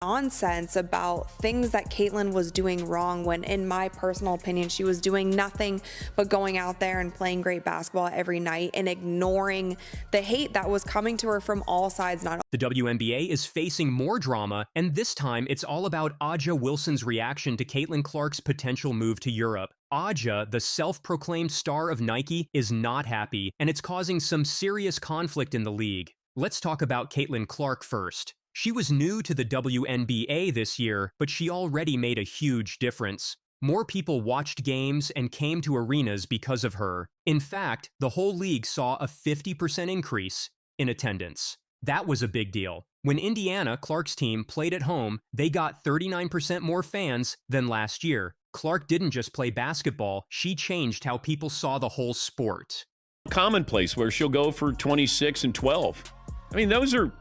nonsense about things that Caitlyn was doing wrong, when in my personal opinion she was doing nothing but going out there and playing great basketball every night and ignoring the hate that was coming to her from all sides. The WNBA is facing more drama, and this time it's all about Aja Wilson's reaction to Caitlin Clark's potential move to Europe. Aja, the self-proclaimed star of Nike, is not happy, and it's causing some serious conflict in the league. Let's talk about Caitlin Clark first. She was new to the WNBA this year, but she already made a huge difference. More people watched games and came to arenas because of her. In fact, the whole league saw a 50% increase in attendance. That was a big deal. When Indiana, Clark's team, played at home, they got 39% more fans than last year. Clark didn't just play basketball, she changed how people saw the whole sport. Commonplace where she'll go for 26 and 12. I mean, those are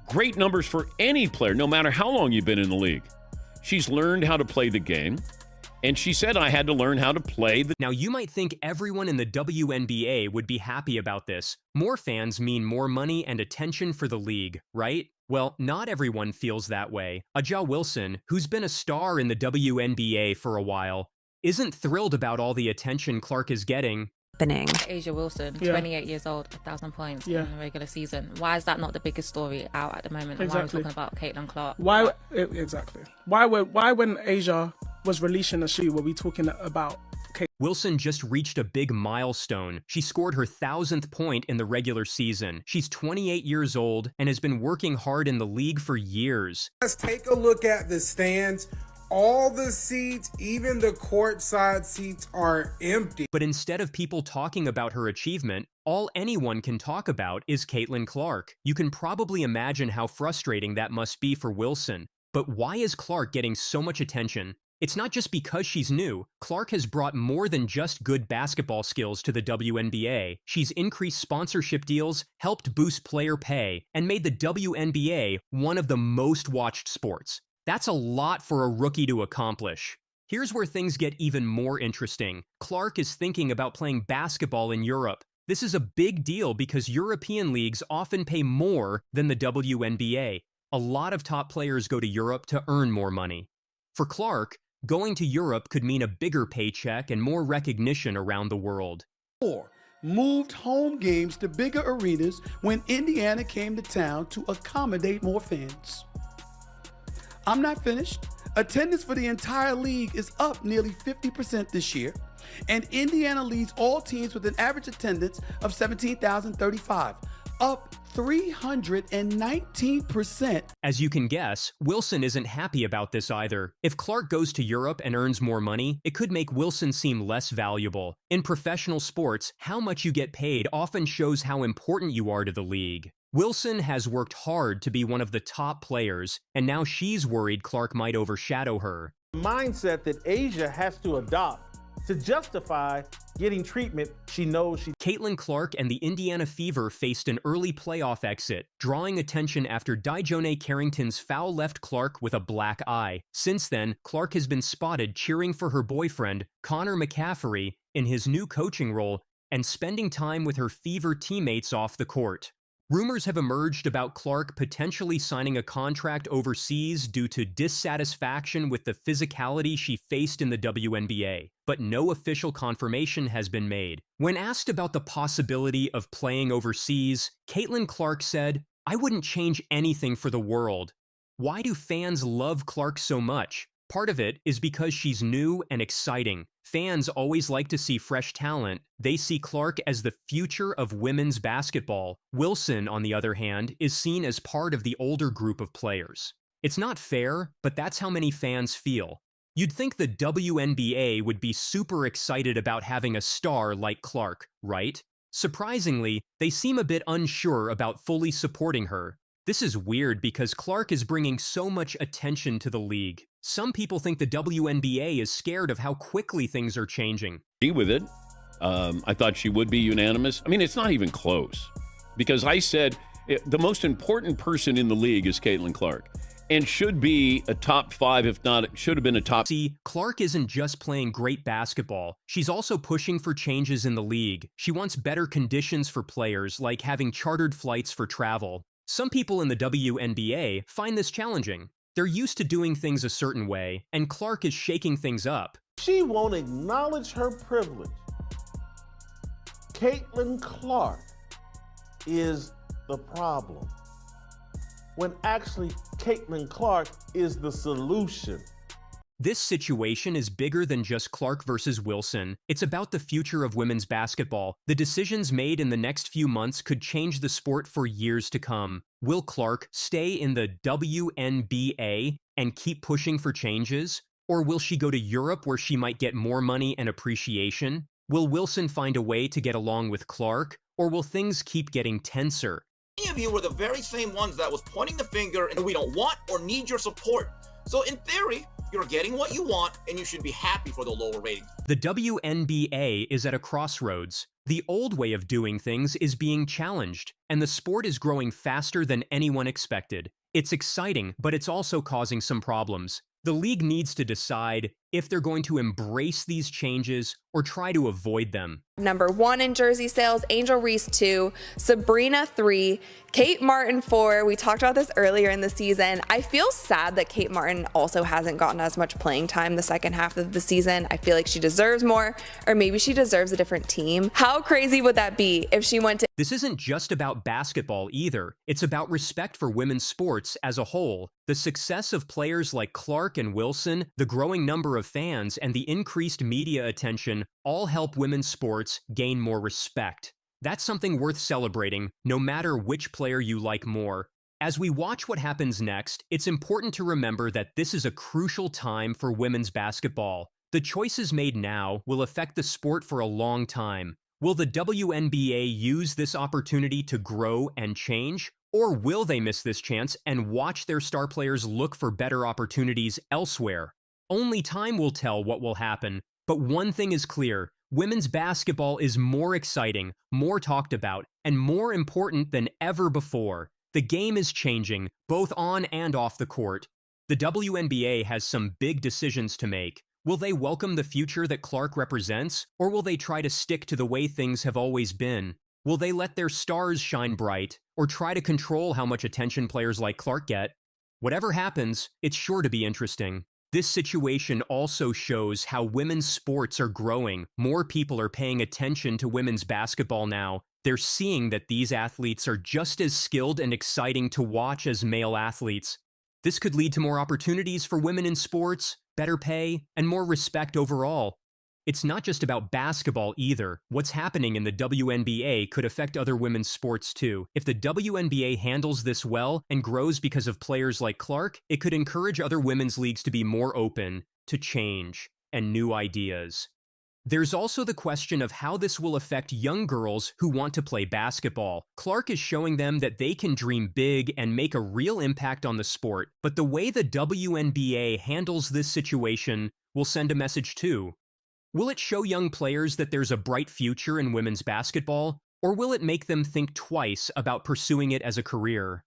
great numbers for any player, no matter how long you've been in the league. She's learned how to play the game, and she said, I had to learn how to play the... Now, you might think everyone in the WNBA would be happy about this. More fans mean more money and attention for the league, right? Well, not everyone feels that way. Aja Wilson, who's been a star in the WNBA for a while, isn't thrilled about all the attention Clark is getting. Aja Wilson, 28 years old, 1,000 points in the regular season. Why is that not the biggest story out at the moment? And why are we talking about Caitlin Clark? Why exactly? Why when Aja was releasing a shoe were we talking about Caitlin? Wilson just reached a big milestone. She scored her 1,000th point in the regular season. She's 28 years old and has been working hard in the league for years. Let's take a look at the stands. All the seats, even the courtside seats, are empty. But instead of people talking about her achievement, all anyone can talk about is Caitlin Clark. You can probably imagine how frustrating that must be for Wilson. But why is Clark getting so much attention? It's not just because she's new. Clark has brought more than just good basketball skills to the WNBA. She's increased sponsorship deals, helped boost player pay, and made the WNBA one of the most watched sports. That's a lot for a rookie to accomplish. Here's where things get even more interesting. Clark is thinking about playing basketball in Europe. This is a big deal because European leagues often pay more than the WNBA. A lot of top players go to Europe to earn more money. For Clark, going to Europe could mean a bigger paycheck and more recognition around the world. Moved home games to bigger arenas when Indiana came to town to accommodate more fans. I'm not finished. Attendance for the entire league is up nearly 50% this year, and Indiana leads all teams with an average attendance of 17,035, up 319%. As you can guess, Wilson isn't happy about this either. If Clark goes to Europe and earns more money, it could make Wilson seem less valuable. In professional sports, how much you get paid often shows how important you are to the league. Wilson has worked hard to be one of the top players, and now she's worried Clark might overshadow her. The mindset that Aja has to adopt to justify getting treatment she knows she... Caitlin Clark and the Indiana Fever faced an early playoff exit, drawing attention after Dijonay Carrington's foul left Clark with a black eye. Since then, Clark has been spotted cheering for her boyfriend, Connor McCaffrey, in his new coaching role and spending time with her Fever teammates off the court. Rumors have emerged about Clark potentially signing a contract overseas due to dissatisfaction with the physicality she faced in the WNBA, but no official confirmation has been made. When asked about the possibility of playing overseas, Caitlin Clark said, "I wouldn't change anything for the world." Why do fans love Clark so much? Part of it is because she's new and exciting. Fans always like to see fresh talent. They see Clark as the future of women's basketball. Wilson, on the other hand, is seen as part of the older group of players. It's not fair, but that's how many fans feel. You'd think the WNBA would be super excited about having a star like Clark, right? Surprisingly, they seem a bit unsure about fully supporting her. This is weird because Clark is bringing so much attention to the league. Some people think the WNBA is scared of how quickly things are changing. With it, I thought she would be unanimous. I mean, it's not even close because I said the most important person in the league is Caitlin Clark and should be a top 5, if not, it should have been a top. See, Clark isn't just playing great basketball. She's also pushing for changes in the league. She wants better conditions for players, like having chartered flights for travel. Some people in the WNBA find this challenging. They're used to doing things a certain way, and Clark is shaking things up. She won't acknowledge her privilege. Caitlin Clark is the problem, when actually Caitlin Clark is the solution. This situation is bigger than just Clark versus Wilson. It's about the future of women's basketball. The decisions made in the next few months could change the sport for years to come. Will Clark stay in the WNBA and keep pushing for changes? Or will she go to Europe where she might get more money and appreciation? Will Wilson find a way to get along with Clark? Or will things keep getting tenser? Many of you were the very same ones that was pointing the finger and we don't want or need your support. So in theory, you're getting what you want and you should be happy for the lower ratings. The WNBA is at a crossroads. The old way of doing things is being challenged, and the sport is growing faster than anyone expected. It's exciting, but it's also causing some problems. The league needs to decide if they're going to embrace these changes or try to avoid them. Number 1 in jersey sales, Angel Reese 2, Sabrina 3, Kate Martin 4. We talked about this earlier in the season. I feel sad that Kate Martin also hasn't gotten as much playing time the second half of the season. I feel like she deserves more, or maybe she deserves a different team. How crazy would that be if she went to... This isn't just about basketball either. It's about respect for women's sports as a whole. The success of players like Clark and Wilson, the growing number of fans, and the increased media attention all help women's sports gain more respect. That's something worth celebrating, no matter which player you like more. As we watch what happens next, it's important to remember that this is a crucial time for women's basketball. The choices made now will affect the sport for a long time. Will the WNBA use this opportunity to grow and change? Or will they miss this chance and watch their star players look for better opportunities elsewhere? Only time will tell what will happen, but one thing is clear: women's basketball is more exciting, more talked about, and more important than ever before. The game is changing, both on and off the court. The WNBA has some big decisions to make. Will they welcome the future that Clark represents, or will they try to stick to the way things have always been? Will they let their stars shine bright, or try to control how much attention players like Clark get? Whatever happens, it's sure to be interesting. This situation also shows how women's sports are growing. More people are paying attention to women's basketball now. They're seeing that these athletes are just as skilled and exciting to watch as male athletes. This could lead to more opportunities for women in sports, better pay, and more respect overall. It's not just about basketball either. What's happening in the WNBA could affect other women's sports too. If the WNBA handles this well and grows because of players like Clark, it could encourage other women's leagues to be more open to change and new ideas. There's also the question of how this will affect young girls who want to play basketball. Clark is showing them that they can dream big and make a real impact on the sport, but the way the WNBA handles this situation will send a message too. Will it show young players that there's a bright future in women's basketball, or will it make them think twice about pursuing it as a career?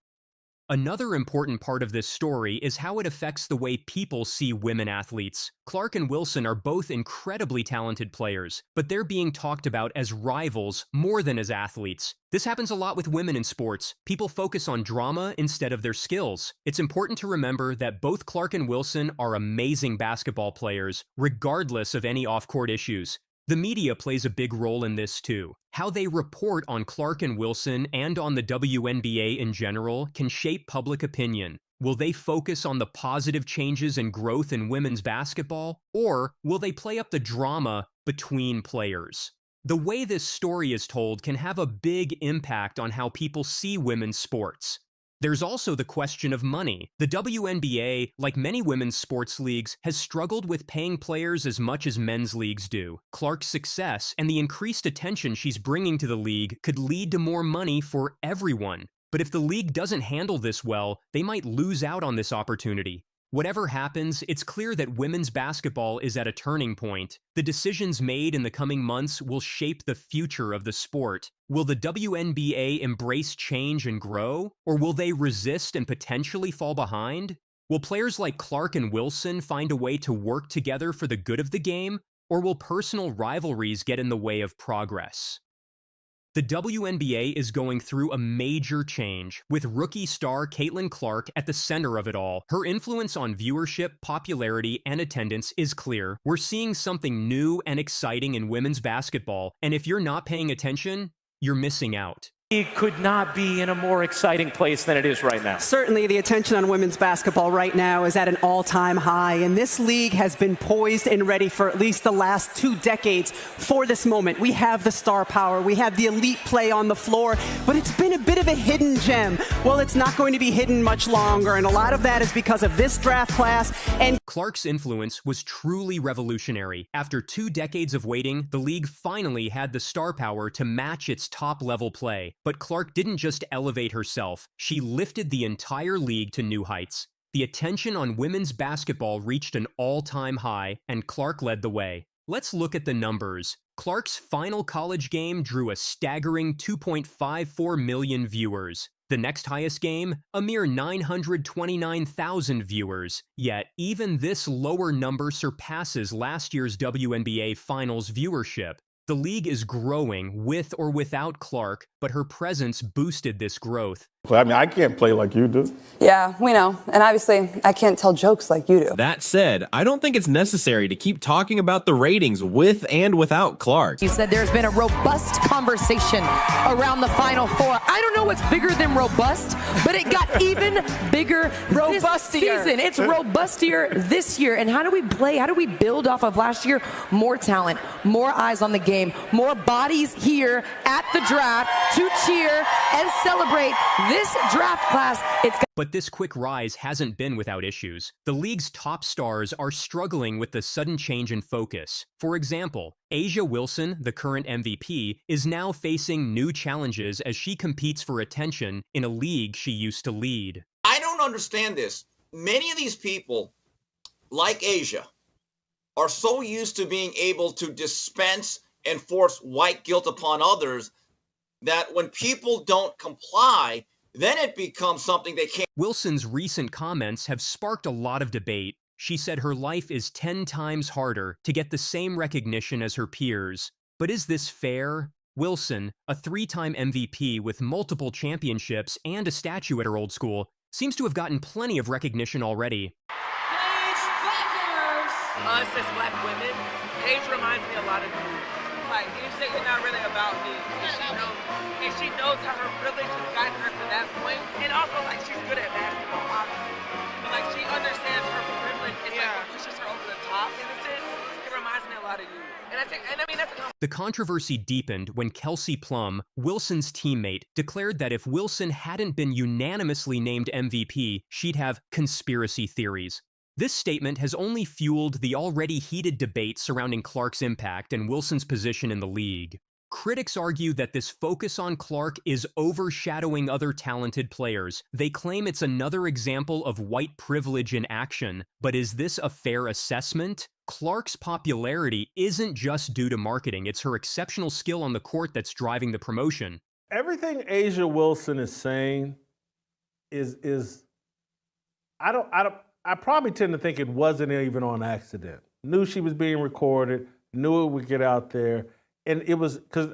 Another important part of this story is how it affects the way people see women athletes. Clark and Wilson are both incredibly talented players, but they're being talked about as rivals more than as athletes. This happens a lot with women in sports. People focus on drama instead of their skills. It's important to remember that both Clark and Wilson are amazing basketball players, regardless of any off-court issues. The media plays a big role in this too. How they report on Clark and Wilson and on the WNBA in general can shape public opinion. Will they focus on the positive changes and growth in women's basketball, or will they play up the drama between players? The way this story is told can have a big impact on how people see women's sports. There's also the question of money. The WNBA, like many women's sports leagues, has struggled with paying players as much as men's leagues do. Clark's success and the increased attention she's bringing to the league could lead to more money for everyone. But if the league doesn't handle this well, they might lose out on this opportunity. Whatever happens, it's clear that women's basketball is at a turning point. The decisions made in the coming months will shape the future of the sport. Will the WNBA embrace change and grow, or will they resist and potentially fall behind? Will players like Clark and Wilson find a way to work together for the good of the game, or will personal rivalries get in the way of progress? The WNBA is going through a major change, with rookie star Caitlin Clark at the center of it all. Her influence on viewership, popularity, and attendance is clear. We're seeing something new and exciting in women's basketball, and if you're not paying attention, you're missing out. It could not be in a more exciting place than it is right now. Certainly, the attention on women's basketball right now is at an all-time high, and this league has been poised and ready for at least the last 2 decades for this moment. We have the star power, we have the elite play on the floor, but it's been a bit of a hidden gem. Well, it's not going to be hidden much longer, and a lot of that is because of this draft class. And Clark's influence was truly revolutionary. After 2 decades of waiting, the league finally had the star power to match its top-level play. But Clark didn't just elevate herself, she lifted the entire league to new heights. The attention on women's basketball reached an all-time high, and Clark led the way. Let's look at the numbers. Clark's final college game drew a staggering 2.54 million viewers. The next highest game, a mere 929,000 viewers. Yet, even this lower number surpasses last year's WNBA Finals viewership. The league is growing with or without Clark, but her presence boosted this growth. I mean, I can't play like you do. Yeah, we know. And obviously, I can't tell jokes like you do. That said, I don't think it's necessary to keep talking about the ratings with and without Clark. You said there's been a robust conversation around the Final Four. I don't know what's bigger than robust, but it got even bigger this season. It's robustier this year. And how do we play? How do we build off of last year? More talent, more eyes on the game, more bodies here at the draft to cheer and celebrate this draft class. But this quick rise hasn't been without issues. The league's top stars are struggling with the sudden change in focus. For example, A'ja Wilson, the current MVP, is now facing new challenges as she competes for attention in a league she used to lead. I don't understand this. Many of these people, like A'ja, are so used to being able to dispense and force white guilt upon others that when people don't comply, then it becomes something they can't. Wilson's recent comments have sparked a lot of debate. She said her life is 10 times harder to get the same recognition as her peers. But is this fair? Wilson, a 3-time MVP with multiple championships and a statue at her old school, seems to have gotten plenty of recognition already. Us as black women, Paige reminds me a lot of you. Like, you say you're not really about me. And she knows how her privilege has gotten her to that point. And also, like, she's good at basketball, obviously. But, like, she understands her privilege. It's like what pushes her over the top, in a sense. It reminds me a lot of you. And I mean, that's a The controversy deepened when Kelsey Plum, Wilson's teammate, declared that if Wilson hadn't been unanimously named MVP, she'd have conspiracy theories. This statement has only fueled the already heated debate surrounding Clark's impact and Wilson's position in the league. Critics argue that this focus on Clark is overshadowing other talented players. They claim it's another example of white privilege in action. But is this a fair assessment? Clark's popularity isn't just due to marketing. It's her exceptional skill on the court that's driving the promotion. Everything A'ja Wilson is saying is I probably tend to think it wasn't even on accident. Knew she was being recorded, knew it would get out there. And it was because